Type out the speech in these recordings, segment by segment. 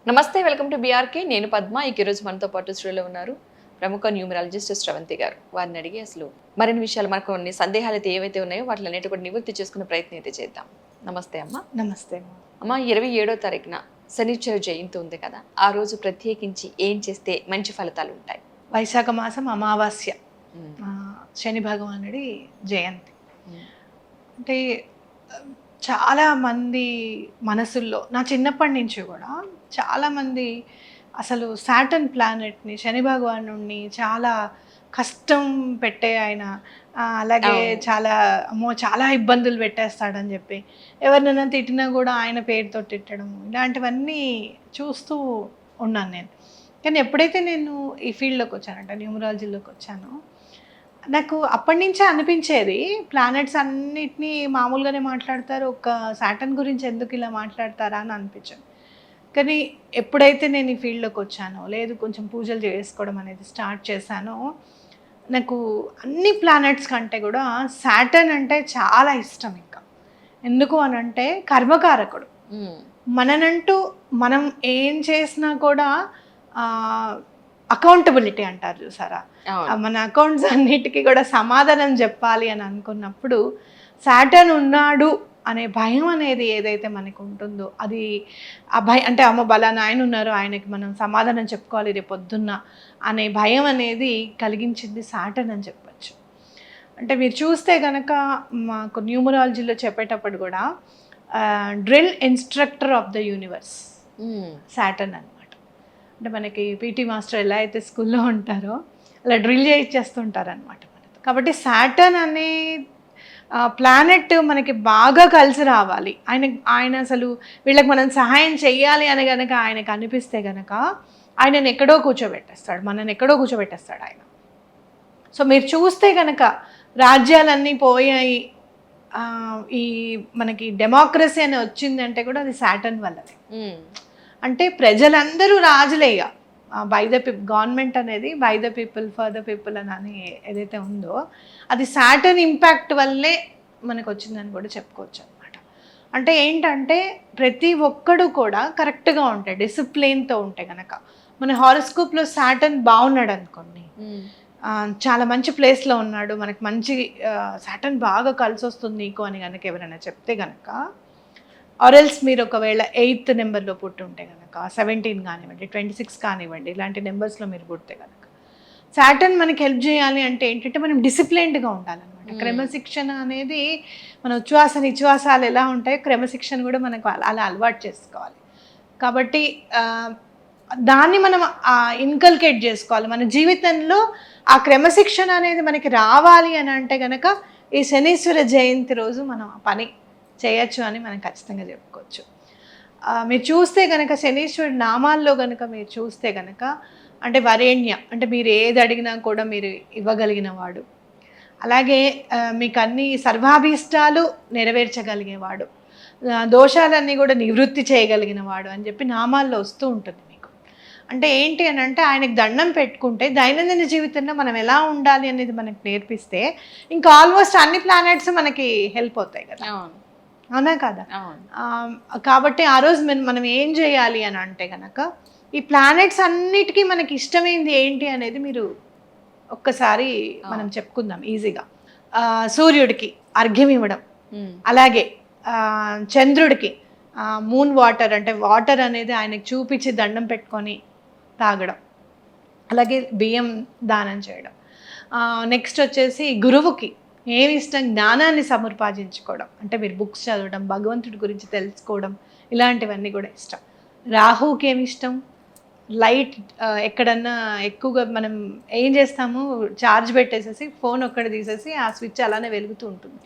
నమస్తే, welcome to BRK. నేను పద్మ. ఈరోజు మనతో పాటు స్టూడియోలో ఉన్నారు ప్రముఖ న్యూమరాలజిస్ట్ శ్రవంతి గారు. వారిని అడిగి అసలు మరిన్ని విషయాలు, మనకు కొన్ని సందేహాలు అయితే ఏవైతే ఉన్నాయో వాటిలన్నిటి కూడా నివృత్తి చేసుకునే ప్రయత్నం అయితే చేద్దాం. నమస్తే అమ్మ. నమస్తే అమ్మ, 27వ తారీఖున శనిశ్చర జయంతి ఉంది కదా, ఆ రోజు ప్రత్యేకించి ఏం చేస్తే మంచి ఫలితాలు ఉంటాయి? వైశాఖ మాసం అమావాస్య, శని భగవానుడి జయంతి. అంటే చాలా మంది మనసుల్లో, నా చిన్నప్పటి నుంచి కూడా చాలామంది అసలు సాటర్న్ ప్లానెట్ని, శని భగవానుడిని చాలా కష్టం పెట్టే ఆయన, అలాగే చాలా ఇబ్బందులు పెట్టేస్తాడని చెప్పి ఎవరినైనా తిట్టినా కూడా ఆయన పేరుతో తిట్టడం, ఇలాంటివన్నీ చూస్తూ ఉన్నాను నేను. కానీ ఎప్పుడైతే నేను ఈ ఫీల్డ్లోకి వచ్చానంటే న్యూమరాలజీలోకి వచ్చానో, నాకు అప్పటి నుంచే అనిపించేది ప్లానెట్స్ అన్నిటినీ మామూలుగానే మాట్లాడతారు, ఒక సాటర్న్ గురించి ఎందుకు ఇలా మాట్లాడతారా అని అనిపించింది. కానీ ఎప్పుడైతే నేను ఈ ఫీల్డ్లోకి వచ్చానో, లేదు కొంచెం పూజలు చేసుకోవడం అనేది స్టార్ట్ చేశానో, నాకు అన్ని ప్లానెట్స్ కంటే కూడా సాటర్న్ అంటే చాలా ఇష్టం. ఇంకా ఎందుకు అని అంటే కర్మకారకుడు. మననంటూ మనం ఏం చేసినా కూడా అకౌంటబిలిటీ అంటారు చూసారా, మన అకౌంట్స్ అన్నిటికీ కూడా సమాధానం చెప్పాలి అని అనుకున్నప్పుడు సాటర్న్ ఉన్నాడు అనే భయం అనేది ఏదైతే మనకు ఉంటుందో, అది ఆ భయం అంటే అమ్మ బలానా ఆయన ఉన్నారు, ఆయనకి మనం సమాధానం చెప్పుకోవాలి రేపు పొద్దున్న అనే భయం అనేది కలిగించింది సాటర్న్ అని చెప్పచ్చు. అంటే మీరు చూస్తే కనుక మాకు న్యూమరాలజీలో చెప్పేటప్పుడు కూడా drill instructor of the universe Saturn అనమాట. అంటే మనకి పీటీ మాస్టర్ ఎలా అయితే స్కూల్లో ఉంటారో అలా డ్రిల్ చేయిచ్చేస్తుంటారు అనమాట మనతో. కాబట్టి సాటర్న్ అనే ప్లానెట్ మనకి బాగా కలిసి రావాలి, ఆయన అసలు వీళ్ళకి మనం సహాయం చెయ్యాలి అని కనుక ఆయనకు అనిపిస్తే కనుక ఆయనను ఎక్కడో కూర్చోబెట్టేస్తాడు, మనని ఎక్కడో కూర్చోబెట్టేస్తాడు ఆయన. సో మీరు చూస్తే కనుక రాజ్యాలన్నీ పోయాయి, ఈ మనకి డెమోక్రసీ అని వచ్చిందంటే కూడా అది సాటర్న్ వల్లనే. అంటే ప్రజలందరూ రాజులేగా, బై ద గవర్నమెంట్ అనేది by the people for the people అని ఏదైతే ఉందో అది సాటర్న్ ఇంపాక్ట్ వల్లే మనకు వచ్చిందని కూడా చెప్పుకోవచ్చు అనమాట. అంటే ఏంటంటే ప్రతి ఒక్కడు కూడా కరెక్ట్గా ఉంటాయి, డిసిప్లిన్తో ఉంటే కనుక. మన హారోస్కోప్లో సాటర్న్ బాగున్నాడు అనుకోండి, చాలా మంచి ప్లేస్లో ఉన్నాడు, మనకి మంచి సాటర్న్ బాగా కలిసి వస్తుంది నీకు అని కనుక ఎవరైనా చెప్తే కనుక, ఆర్ఎల్స్ మీరు ఒకవేళ 8th నెంబర్లో పుట్టి ఉంటే కనుక, 17 కానివ్వండి, 26 కానివ్వండి, ఇలాంటి నెంబర్స్లో మీరు పుడితే కనుక సాటర్న్ మనకి హెల్ప్ చేయాలి అంటే ఏంటంటే మనం డిసిప్లైన్డ్గా ఉండాలన్నమాట. క్రమశిక్షణ అనేది మన ఉచ్ఛ్వాస నిశ్వాసాలు ఎలా ఉంటాయో క్రమశిక్షణ కూడా మనకు అలా అలవాటు చేసుకోవాలి. కాబట్టి దాన్ని మనం ఇన్కల్కేట్ చేసుకోవాలి మన జీవితంలో. ఆ క్రమశిక్షణ అనేది మనకి రావాలి అని అంటే కనుక ఈ శనీశ్వర జయంతి రోజు మనం ఆ పని చేయొచ్చు అని మనం ఖచ్చితంగా చెప్పుకోవచ్చు. మీరు చూస్తే కనుక శనీశ్వరుడు నామాల్లో కనుక మీరు చూస్తే కనుక, అంటే వరేణ్య అంటే మీరు ఏది అడిగినా కూడా మీరు ఇవ్వగలిగిన వాడు, అలాగే మీకు అన్ని సర్వాభీష్టాలు నెరవేర్చగలిగేవాడు, దోషాలన్నీ కూడా నివృత్తి చేయగలిగిన వాడు అని చెప్పి నామాల్లో వస్తూ ఉంటుంది మీకు. అంటే ఏంటి అని అంటే ఆయనకు దండం పెట్టుకుంటే దైనందిన జీవితంలో మనం ఎలా ఉండాలి అనేది మనకు నేర్పిస్తే ఇంకా ఆల్మోస్ట్ అన్ని ప్లానెట్స్ మనకి హెల్ప్ అవుతాయి కదా, అవునా కదా. కాబట్టి ఆ రోజు మనం ఏం చేయాలి అని అంటే కనుక ఈ ప్లానెట్స్ అన్నిటికీ మనకి ఇష్టమైంది ఏంటి అనేది మీరు ఒక్కసారి మనం చెప్పుకుందాం ఈజీగా. సూర్యుడికి అర్ఘ్యం ఇవ్వడం, అలాగే చంద్రుడికి మూన్ వాటర్ అంటే వాటర్ అనేది ఆయనకి చూపించి దండం పెట్టుకొని తాగడం, అలాగే బియ్యం దానం చేయడం. నెక్స్ట్ వచ్చేసి గురువుకి ఏమి ఇష్టం, జ్ఞానాన్ని సముపార్జించుకోవడం, అంటే మీరు బుక్స్ చదవడం, భగవంతుడి గురించి తెలుసుకోవడం, ఇలాంటివన్నీ కూడా ఇష్టం. రాహుకి ఏమి ఇష్టం, లైట్ ఎక్కడన్నా ఎక్కువగా మనం ఏం చేస్తాము, ఛార్జ్ పెట్టేసేసి ఫోన్ ఒక్కటి తీసేసి ఆ స్విచ్ అలానే వెలుగుతూ ఉంటుంది,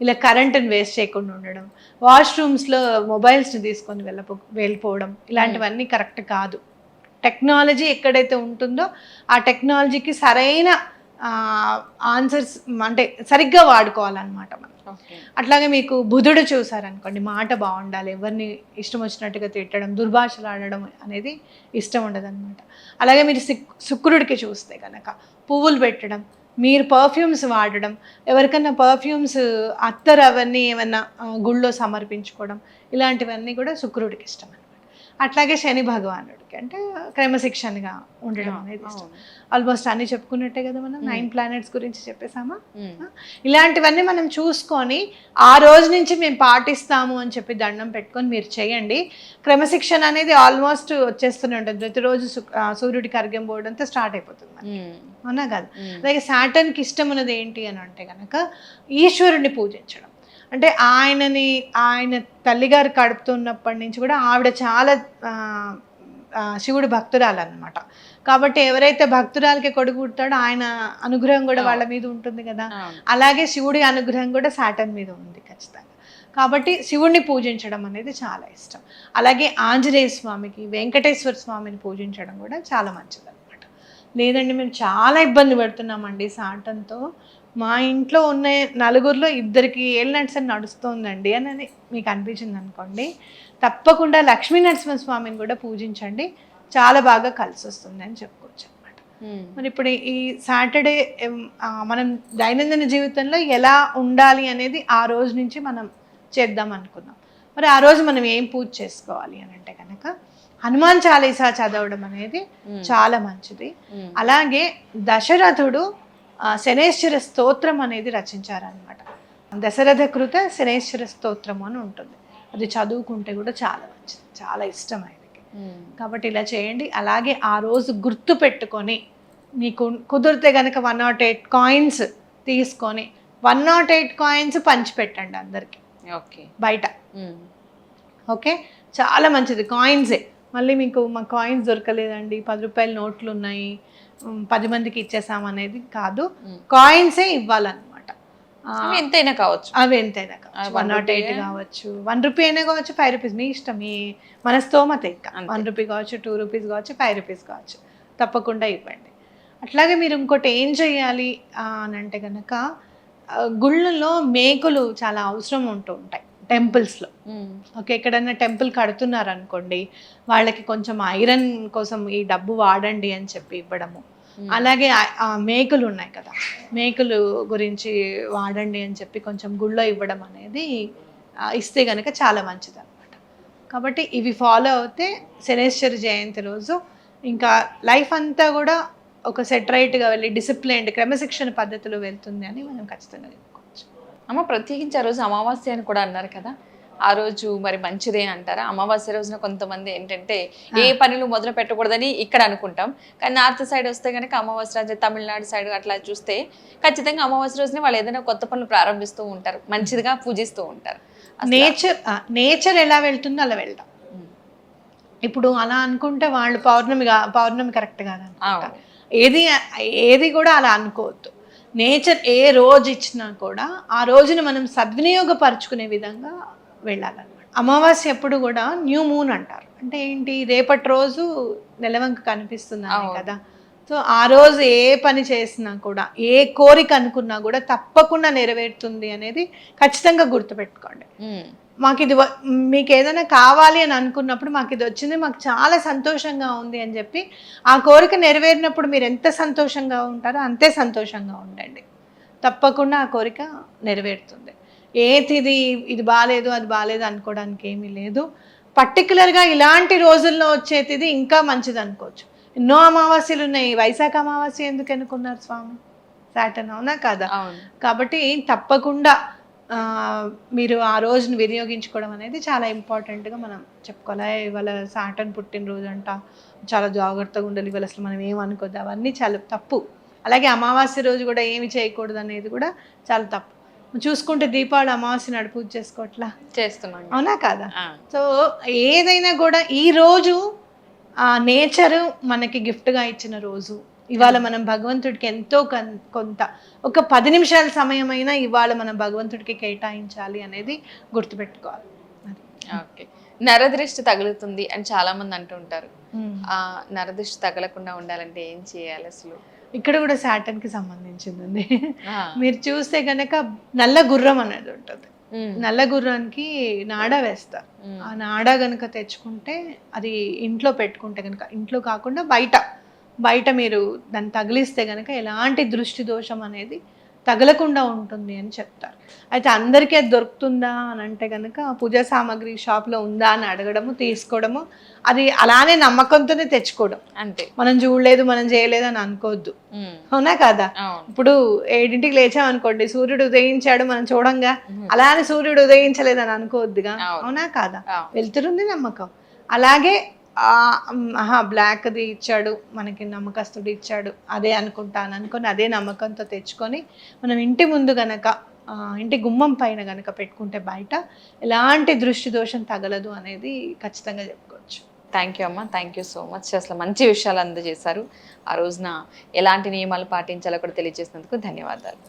ఇలా కరెంటుని వేస్ట్ చేయకుండా ఉండడం, వాష్రూమ్స్లో మొబైల్స్ని తీసుకొని వెళ్ళిపోవడం, ఇలాంటివన్నీ కరెక్ట్ కాదు. టెక్నాలజీ ఎక్కడైతే ఉంటుందో ఆ టెక్నాలజీకి సరైన ఆన్సర్స్ అంటే సరిగ్గా వాడుకోవాలన్నమాట మనం. అట్లాగే మీకు బుధుడు చూసారనుకోండి, మాట బాగుండాలి, ఎవరిని ఇష్టం వచ్చినట్టుగా తిట్టడం, దుర్భాషలు ఆడడం అనేది ఇష్టం ఉండదు అనమాట. అలాగే మీరు శుక్రుడికి చూస్తే కనుక పువ్వులు పెట్టడం, మీరు పర్ఫ్యూమ్స్ వాడడం, ఎవరికన్నా పర్ఫ్యూమ్స్ అత్తరు అవన్నీ ఏమన్నా గుళ్ళో సమర్పించుకోవడం, ఇలాంటివన్నీ కూడా శుక్రుడికి ఇష్టం అనమాట. అట్లాగే శని భగవానుడికి అంటే క్రమశిక్షణగా ఉండడం అనేది ఇష్టం. ఆల్మోస్ట్ అన్ని చెప్పుకున్నట్టే కదా, మనం 9 ప్లానెట్స్ గురించి చెప్పేసామా. ఇలాంటివన్నీ మనం చూసుకొని ఆ రోజు నుంచి మేము పాటిస్తాము అని చెప్పి దండం పెట్టుకొని మీరు చేయండి. క్రమశిక్షణ అనేది ఆల్మోస్ట్ వచ్చేస్తూనే ఉంటుంది. ప్రతిరోజు సూర్యుడికి అర్ఘ్యం పోవడంతో స్టార్ట్ అయిపోతుంది మనకి, అవునా కదా. అలాగే సాటర్న్కి ఇష్టం ఉన్నది ఏంటి అని అంటే కనుక ఈశ్వరుని పూజించడం. అంటే ఆయన తల్లిగారు కడుపుతున్నప్పటి నుంచి కూడా ఆవిడ చాలా శివుడు భక్తురాలన్నమాట. కాబట్టి ఎవరైతే భక్తురాలకి కొడుకు పుట్టాడో ఆయన అనుగ్రహం కూడా వాళ్ళ మీద ఉంటుంది కదా. అలాగే శివుడి అనుగ్రహం కూడా సాటర్న్ మీద ఉంది ఖచ్చితంగా. కాబట్టి శివుడిని పూజించడం అనేది చాలా ఇష్టం. అలాగే ఆంజనేయ స్వామికి, వెంకటేశ్వర స్వామిని పూజించడం కూడా చాలా మంచిది అనమాట. లేదండి మేము చాలా ఇబ్బంది పడుతున్నామండి సాటర్న్తో, మా ఇంట్లో ఉన్న నలుగురిలో 2 ఏళ్ళ నడిసని నడుస్తుందండి అని మీకు అనిపించింది అనుకోండి, తప్పకుండా లక్ష్మీ నరసింహస్వామిని కూడా పూజించండి, చాలా బాగా కలిసి వస్తుంది అని చెప్పుకోవచ్చు అనమాట. మరి ఇప్పుడు ఈ సాటర్డే మనం దైనందిన జీవితంలో ఎలా ఉండాలి అనేది ఆ రోజు నుంచి మనం చేద్దాం అనుకుందాం. మరి ఆ రోజు మనం ఏం పూజ చేసుకోవాలి అని అంటే కనుక హనుమాన్ చాలీసా చదవడం అనేది చాలా మంచిది. అలాగే దశరథుడు శనేశ్వర స్తోత్రం అనేది రచించారనమాట. దశరథ కృత శనేశ్వర స్తోత్రం అని ఉంటుంది, అది చదువుకుంటే కూడా చాలా మంచిది, చాలా ఇష్టం ఆయనకి. కాబట్టి ఇలా చేయండి. అలాగే ఆ రోజు గుర్తు పెట్టుకొని మీకు కుదిరితే కనుక 108 కాయిన్స్ తీసుకొని 108 కాయిన్స్ పంచిపెట్టండి అందరికి బయట. ఓకే, చాలా మంచిది. కాయిన్సే, మళ్ళీ మీకు మా కాయిన్స్ దొరకలేదండి, 10 రూపాయల నోట్లు ఉన్నాయి 10 మందికి ఇచ్చేసాం అనేది కాదు, కాయిన్సే ఇవ్వాలన్నమాట. అవి ఎంతైనా కావచ్చు, 108 కావచ్చు, 1 రూపీ అయినా కావచ్చు, 5 రూపీస్, మీ ఇష్టం, మీ మన స్తోమత. ఇంకా 1 రూపీ కావచ్చు, 2 రూపీస్ కావచ్చు, 5 రూపీస్ కావచ్చు, తప్పకుండా ఇవ్వండి. అట్లాగే మీరు ఇంకోటి ఏం చేయాలి అని అంటే కనుక గుళ్ళల్లో మేకులు చాలా అవసరం ఉంటూ ఉంటాయి టెంపుల్స్లో. ఓకే, ఎక్కడన్నా టెంపుల్ కడుతున్నారు అనుకోండి, వాళ్ళకి కొంచెం ఐరన్ కోసం ఈ డబ్బు వాడండి అని చెప్పి ఇవ్వడము. అలాగే మేకులు ఉన్నాయి కదా, మేకులు గురించి వాడండి అని చెప్పి కొంచెం గుళ్ళో ఇవ్వడం అనేది ఇస్తే కనుక చాలా మంచిది అనమాట. కాబట్టి ఇవి ఫాలో అవుతే శనేశ్వర జయంతి రోజు ఇంకా లైఫ్ అంతా కూడా ఒక సెటరైట్గా వెళ్ళి డిసిప్లైన్డ్ క్రమశిక్షణ పద్ధతిలో వెళ్తుంది అని మనం ఖచ్చితంగా చెప్పుకోవచ్చు. అమ్మ, ప్రత్యేకించి ఆ రోజు అమావాస్య అని కూడా అన్నారు కదా, ఆ రోజు మరి మంచిదే అంటారా? అమావాస్య రోజున కొంతమంది ఏంటంటే ఏ పనులు మొదలు పెట్టకూడదని ఇక్కడ అనుకుంటాం, కానీ నార్త్ సైడ్ వస్తే కనుక అమావాస్య రోజు, తమిళనాడు సైడ్ అట్లా చూస్తే ఖచ్చితంగా అమావాస్య రోజునే వాళ్ళు ఏదైనా కొత్త పనులు ప్రారంభిస్తూ ఉంటారు, మంచిదిగా పూజిస్తూ ఉంటారు. నేచర్ ఎలా వెళ్తుందో అలా వెళ్తాం. ఇప్పుడు అలా అనుకుంటే వాళ్ళు పౌర్ణమి కరెక్ట్ కాదు, ఏది కూడా అలా అనుకోవద్దు. నేచర్ ఏ రోజు ఇచ్చినా కూడా ఆ రోజుని మనం సద్వినియోగపరుచుకునే విధంగా వెళ్ళాలన్నమాట. అమావాస్య ఎప్పుడు కూడా న్యూ మూన్ అంటారు. అంటే ఏంటి, రేపటి రోజు నెలవంక కనిపిస్తుంది కదా. సో ఆ రోజు ఏ పని చేసినా కూడా, ఏ కోరిక అనుకున్నా కూడా తప్పకుండా నెరవేరుతుంది అనేది ఖచ్చితంగా గుర్తుపెట్టుకోండి. మీకు ఏదైనా కావాలి అని అనుకున్నప్పుడు మాకు ఇది వచ్చింది, మాకు చాలా సంతోషంగా ఉంది అని చెప్పి ఆ కోరిక నెరవేరినప్పుడు మీరు ఎంత సంతోషంగా ఉంటారో అంతే సంతోషంగా ఉండండి, తప్పకుండా ఆ కోరిక నెరవేరుతుంది. ఇది బాగాలేదు అది బాగాలేదు అనుకోవడానికి ఏమీ లేదు. పర్టికులర్గా ఇలాంటి రోజుల్లో వచ్చేది ఇంకా మంచిది అనుకోవచ్చు. ఎన్నో అమావాస్యలు ఉన్నాయి, వైశాఖ అమావాస్య ఎందుకు అనుకున్నారు స్వామి, సాటర్న్, అవునా కదా. కాబట్టి తప్పకుండా మీరు ఆ రోజును వినియోగించుకోవడం అనేది చాలా ఇంపార్టెంట్గా మనం చెప్పుకోవాలి. ఇవాళ సాటర్న్ పుట్టినరోజు అంట, చాలా జాగ్రత్తగా ఉండాలి, ఇవాళ అసలు మనం ఏమనుకోద్దు, అవన్నీ చాలా తప్పు. అలాగే అమావాస్య రోజు కూడా ఏమి చేయకూడదు అనేది కూడా చాలా తప్పు. చూసుకుంటే దీపావళి అమావాస్య నాడు పూజ చేసుకోవట్లా చేస్తున్నాం, అవునా కాదా. సో ఏదైనా కూడా ఈ రోజు నేచరు మనకి గిఫ్ట్గా ఇచ్చిన రోజు. ఇవాళ మనం భగవంతుడికి ఎంతో కొంత ఒక 10 నిమిషాల సమయమైనా ఇవాళ మనం భగవంతుడికి కేటాయించాలి అనేది గుర్తుపెట్టుకోవాలి. ఓకే, నరదృష్టి తగులుతుంది అని చాలా మంది అంటూ ఉంటారు. ఆ నరదృష్టి తగలకుండా ఉండాలంటే ఏం చేయాలి అసలు? ఇక్కడ కూడా సాటర్న్కి సంబంధించింది. మీరు చూస్తే కనుక నల్ల గుర్రం అనేది ఉంటుంది, నల్ల గుర్రానికి నాడా వేస్తారు. ఆ నాడా కనుక తెచ్చుకుంటే అది ఇంట్లో పెట్టుకుంటే కనుక, ఇంట్లో కాకుండా బయట మీరు దాన్ని తగిలిస్తే కనుక ఎలాంటి దృష్టి దోషం అనేది తగలకుండా ఉంటుంది అని చెప్తారు. అయితే అందరికీ అది దొరుకుతుందా అని అంటే కనుక పూజా సామాగ్రి షాప్లో ఉందా అని అడగడము, తీసుకోవడము, అది అలానే నమ్మకంతోనే తెచ్చుకోవడం. అంతే. మనం చూడలేదు, మనం చేయలేదు అని అనుకోవద్దు. అవునా కాదా? ఇప్పుడు 7ంటికి లేచామనుకోండి, సూర్యుడు ఉదయించాడు మనం చూడంగా, అలానే సూర్యుడు ఉదయించలేదని అనుకోవద్దుగా. అవునా కాదా? వెళ్తురుంది నమ్మకం. అలాగే బ్లాక్ది ఇచ్చాడు మనకి, నమ్మకస్తుడు ఇచ్చాడు, అదే అనుకుంటాను అనుకొని అదే నమ్మకంతో తెచ్చుకొని మనం ఇంటి ముందు గనక ఇంటి గుమ్మం పైన గనక పెట్టుకుంటే బయట ఎలాంటి దృష్టి దోషం తగలదు అనేది ఖచ్చితంగా చెప్పుకోవచ్చు. థ్యాంక్ యూ అమ్మ, థ్యాంక్ యూ సో మచ్. అసలు మంచి విషయాలు అందజేశారు. ఆ రోజున ఎలాంటి నియమాలు పాటించాలో కూడా తెలియజేసినందుకు ధన్యవాదాలు.